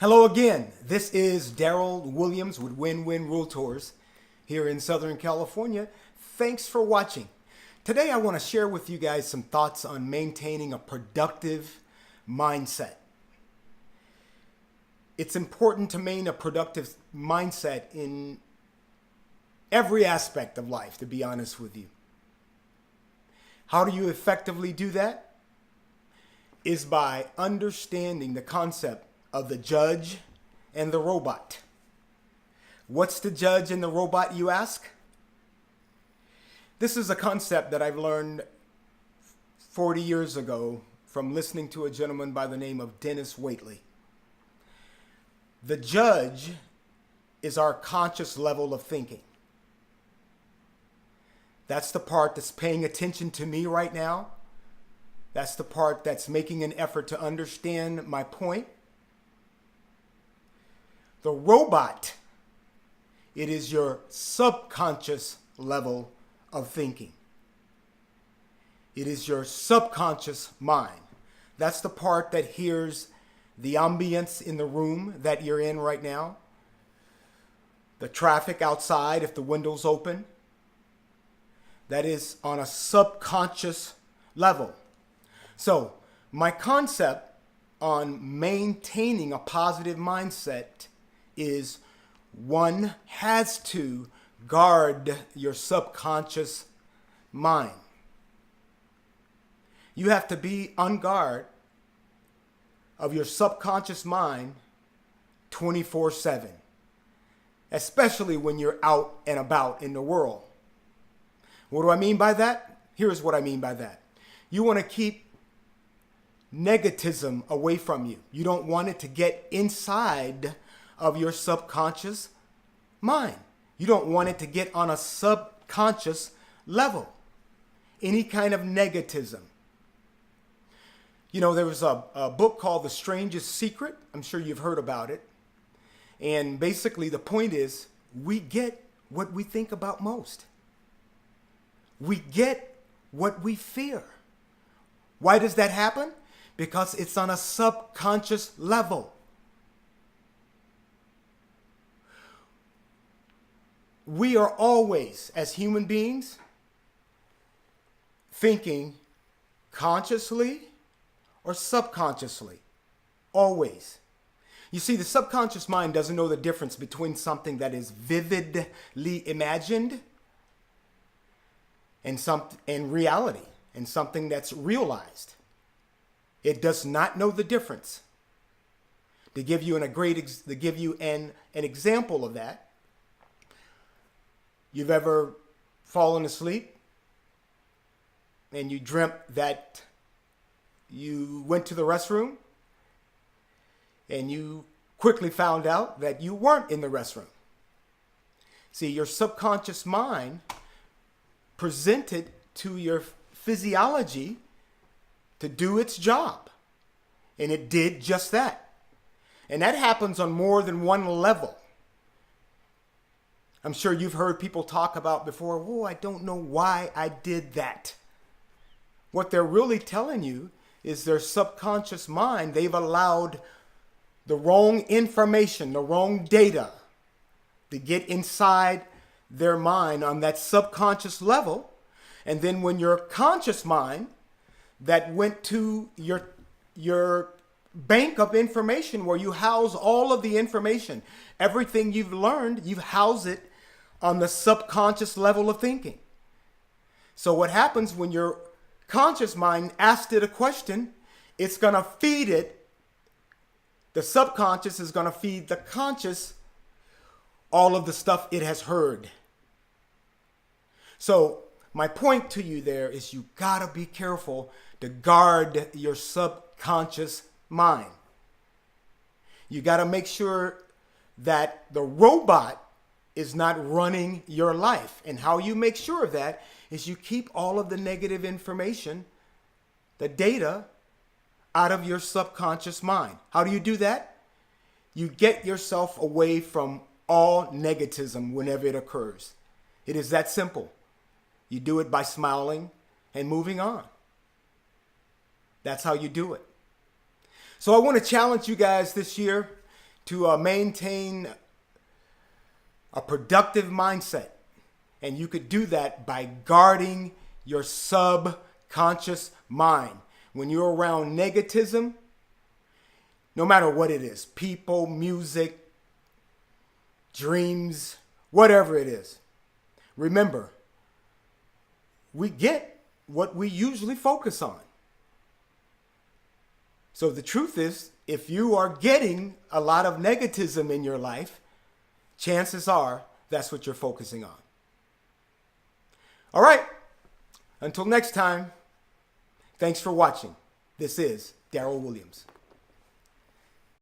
Hello again. This is Daryl Williams with Win-Win Realtors here in Southern California. Thanks for watching. Today I want to share with you guys some thoughts on maintaining a productive mindset. It's important to maintain a productive mindset in every aspect of life, to be honest with you. How do you effectively do that? Is by understanding the concept of the judge and the robot. What's the judge and the robot, you ask? This is a concept that I've learned 40 years ago from listening to a gentleman by the name of Dennis Waitley. The judge is our conscious level of thinking. That's the part that's paying attention to me right now. That's the part that's making an effort to understand my point. The robot, it is your subconscious level of thinking. It is your subconscious mind. That's the part that hears the ambience in the room that you're in right now. The traffic outside, if the window's open. That is on a subconscious level. So, my concept on maintaining a positive mindset is one has to guard your subconscious mind. You have to be on guard of your subconscious mind 24/7, especially when you're out and about in the world. What do I mean by that? Here's what I mean by that. You want to keep negativism away from you. You don't want it to get inside of your subconscious mind. You don't want it to get on a subconscious level. Any kind of negativism. You know, there was a book called The Strangest Secret. I'm sure you've heard about it. And basically the point is, we get what we think about most. We get what we fear. Why does that happen? Because it's on a subconscious level. We are always, as human beings, thinking consciously or subconsciously. Always. You see, the subconscious mind doesn't know the difference between something that is vividly imagined and reality, and something that's realized. It does not know the difference. To give you an example of that, you've ever fallen asleep and you dreamt that you went to the restroom and you quickly found out that you weren't in the restroom. See, your subconscious mind presented to your physiology to do its job. And it did just that. And that happens on more than one level. I'm sure you've heard people talk about before, oh, I don't know why I did that. What they're really telling you is their subconscious mind, they've allowed the wrong information, the wrong data to get inside their mind on that subconscious level. And then when your conscious mind that went to your bank of information where you house all of the information, everything you've learned, you house it on the subconscious level of thinking. So what happens when your conscious mind asks it a question, it's going to feed it. The subconscious is going to feed the conscious all of the stuff it has heard. So my point to you there is you got to be careful to guard your subconscious mind. You got to make sure that the robot is not running your life. And how you make sure of that is you keep all of the negative information, the data, out of your subconscious mind. How do you do that? You get yourself away from all negativism whenever it occurs. It is that simple. You do it by smiling and moving on. That's how you do it. So I want to challenge you guys this year to maintain a productive mindset. And you could do that by guarding your subconscious mind. When you're around negativism, no matter what it is, people, music, dreams, whatever it is, remember, we get what we usually focus on. So the truth is, if you are getting a lot of negativism in your life, chances are that's what you're focusing on. All right. Until next time, thanks for watching. This is Darrell Williams.